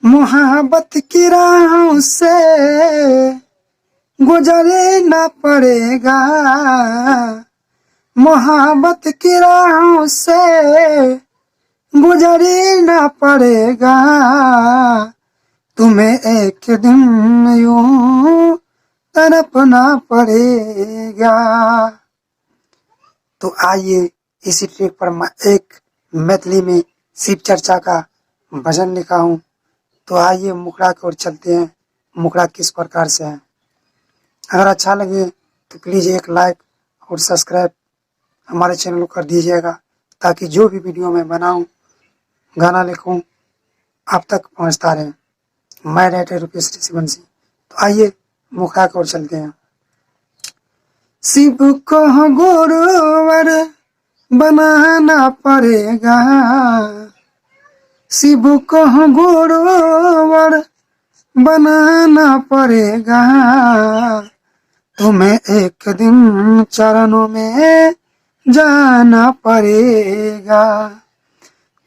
मोहब्बत की राहों से गुजरना पड़ेगा, मोहब्बत की राहों से गुजरना पड़ेगा, तुम्हें एक दिन यूं तड़पना पड़ेगा। तो आइए इसी ट्रैक पर मैं एक मैथिली में शिव चर्चा का भजन लिखा हूँ। तो आइए मुखड़ा की ओर चलते हैं, मुखड़ा किस प्रकार से है। अगर अच्छा लगे तो प्लीज़ एक लाइक और सब्सक्राइब हमारे चैनल को कर दीजिएगा, ताकि जो भी वीडियो मैं बनाऊं, गाना लिखूं, आप तक पहुंचता रहे। मैं राइटर रुपेश ऋषिवंशी। तो आइए मुखड़ा की ओर चलते हैं। शिव को गुरुवर बनाना पड़ेगा, शिव को गुरुवर बनाना पड़ेगा, तुम्हें एक दिन चरणों में जाना पड़ेगा,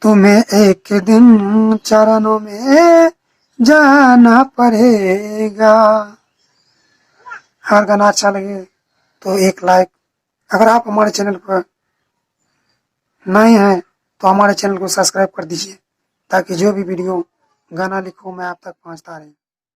तुम्हें एक दिन चरणों में जाना पड़ेगा। अगर गाना अच्छा लगे तो एक लाइक, अगर आप हमारे चैनल पर नए हैं तो हमारे चैनल को सब्सक्राइब कर दीजिए, ताकि जो भी वीडियो गाना लिखूं मैं आप तक पहुंचता रहे।